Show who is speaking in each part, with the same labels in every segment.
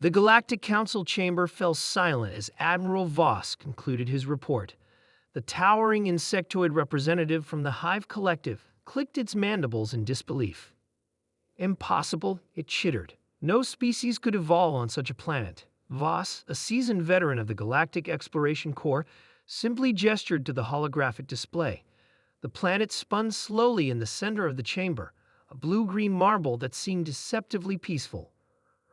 Speaker 1: The Galactic Council chamber fell silent as Admiral Voss concluded his report. The towering insectoid representative from the Hive Collective clicked its mandibles in disbelief. Impossible, it chittered. No species could evolve on such a planet. Voss, a seasoned veteran of the Galactic Exploration Corps, simply gestured to the holographic display. The planet spun slowly in the center of the chamber, a blue-green marble that seemed deceptively peaceful.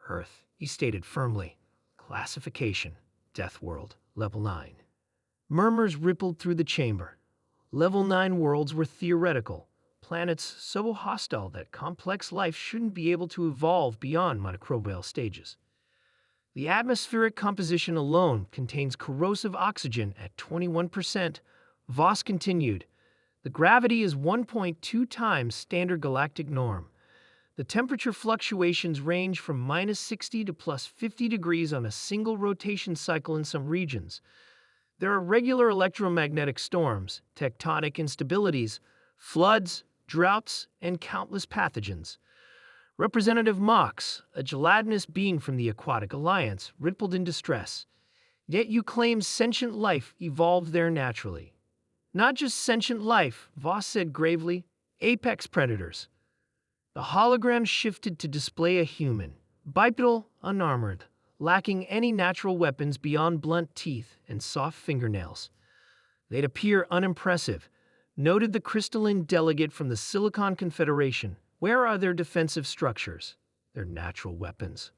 Speaker 1: Earth, he stated firmly. Classification, Death World, Level 9. Murmurs rippled through the chamber. Level 9 worlds were theoretical, planets so hostile that complex life shouldn't be able to evolve beyond microbial stages. The atmospheric composition alone contains corrosive oxygen at 21%. Voss continued. The gravity is 1.2 times standard galactic norm. The temperature fluctuations range from -60 to +50 degrees on a single rotation cycle in some regions. There are regular electromagnetic storms, tectonic instabilities, floods, droughts, and countless pathogens. Representative Mox, a gelatinous being from the Aquatic Alliance, rippled in distress. Yet you claim sentient life evolved there naturally. Not just sentient life, Voss said gravely, apex predators. The hologram shifted to display a human, bipedal, unarmored, lacking any natural weapons beyond blunt teeth and soft fingernails. They'd appear unimpressive, noted the crystalline delegate from the Silicon Confederation. Where are their defensive structures? Their natural weapons.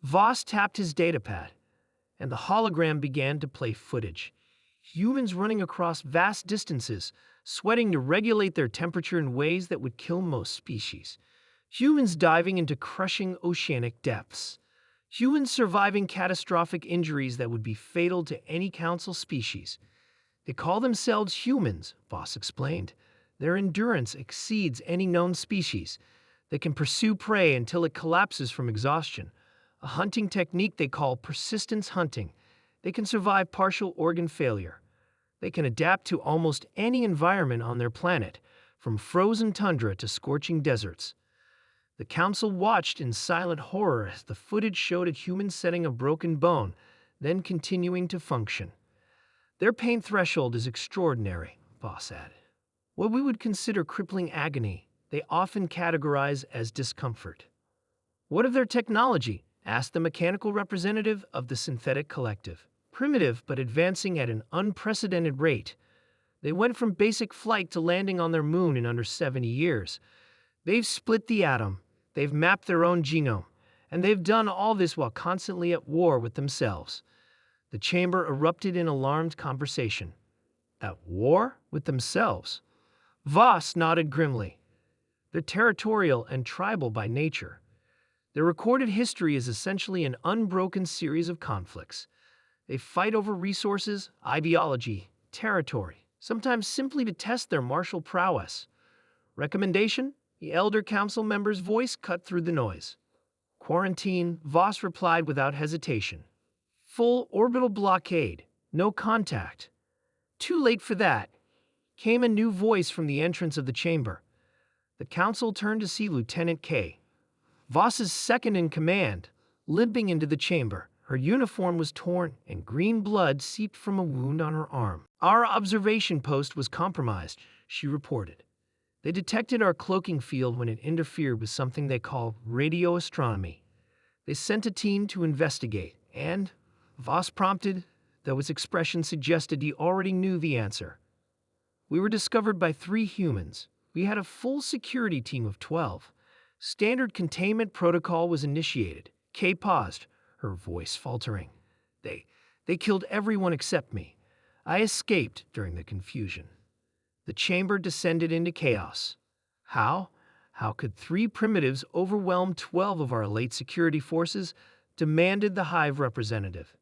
Speaker 1: Voss tapped his datapad, and the hologram began to play footage. Humans running across vast distances, sweating to regulate their temperature in ways that would kill most species. Humans diving into crushing oceanic depths. Humans surviving catastrophic injuries that would be fatal to any council species. They call themselves humans, Voss explained. Their endurance exceeds any known species. They can pursue prey until it collapses from exhaustion, a hunting technique they call persistence hunting. They can survive partial organ failure. They can adapt to almost any environment on their planet, from frozen tundra to scorching deserts. The council watched in silent horror as the footage showed a human setting a broken bone, then continuing to function. Their pain threshold is extraordinary, Voss added. What we would consider crippling agony, they often categorize as discomfort. What of their technology? Asked the mechanical representative of the synthetic collective. Primitive, but advancing at an unprecedented rate. They went from basic flight to landing on their moon in under 70 years. They've split the atom, they've mapped their own genome, and they've done all this while constantly at war with themselves. The chamber erupted in alarmed conversation. At war with themselves? Voss nodded grimly. They're territorial and tribal by nature. Their recorded history is essentially an unbroken series of conflicts. They fight over resources, ideology, territory, sometimes simply to test their martial prowess. Recommendation? The elder council member's voice cut through the noise. Quarantine, Voss replied without hesitation. Full orbital blockade, no contact. Too late for that. Came a new voice from the entrance of the chamber. The council turned to see Lieutenant K, Voss's second in command, limping into the chamber. Her uniform was torn, and green blood seeped from a wound on her arm. Our observation post was compromised, she reported. They detected our cloaking field when it interfered with something they call radio astronomy. They sent a team to investigate, and, Voss prompted, though his expression suggested he already knew the answer. We were discovered by 3 humans. We had a full security team of 12. Standard containment protocol was initiated. Kay paused, her voice faltering. They killed everyone except me. I escaped during the confusion. The chamber descended into chaos. How? How could 3 primitives overwhelm 12 of our elite security forces? Demanded the Hive representative.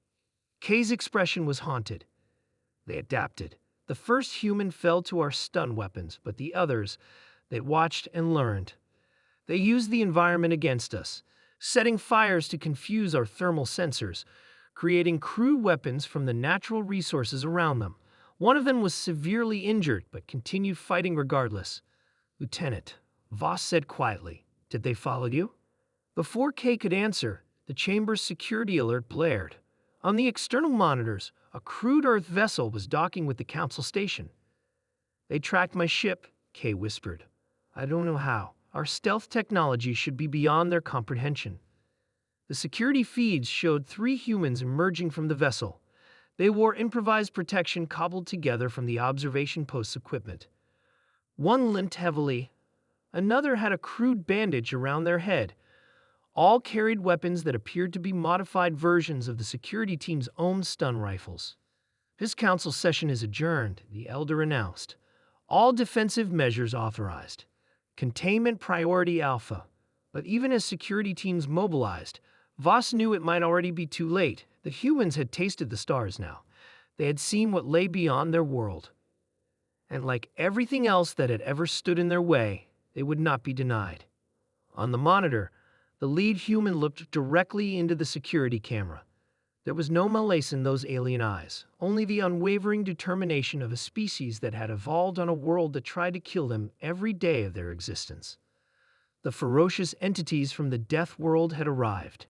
Speaker 1: Kay's expression was haunted. They adapted. The first human fell to our stun weapons, but the others, they watched and learned. They used the environment against us, setting fires to confuse our thermal sensors, creating crude weapons from the natural resources around them. One of them was severely injured, but continued fighting regardless. Lieutenant, Voss said quietly, did they follow you? Before Kay could answer, The chamber's security alert blared. On the external monitors, a crude Earth vessel was docking with the Council station. "They tracked my ship," Kay whispered. "I don't know how. Our stealth technology should be beyond their comprehension." The security feeds showed 3 humans emerging from the vessel. They wore improvised protection cobbled together from the observation post's equipment. One limped heavily. Another had a crude bandage around their head. All carried weapons that appeared to be modified versions of the security team's own stun rifles. "This council session is adjourned," the elder announced. "All defensive measures authorized. Containment priority alpha." But even as security teams mobilized, Voss knew it might already be too late. The humans had tasted the stars now. They had seen what lay beyond their world. And like everything else that had ever stood in their way, they would not be denied. On the monitor, the lead human looked directly into the security camera. There was no malice in those alien eyes, only the unwavering determination of a species that had evolved on a world that tried to kill them every day of their existence. The ferocious entities from the death world had arrived.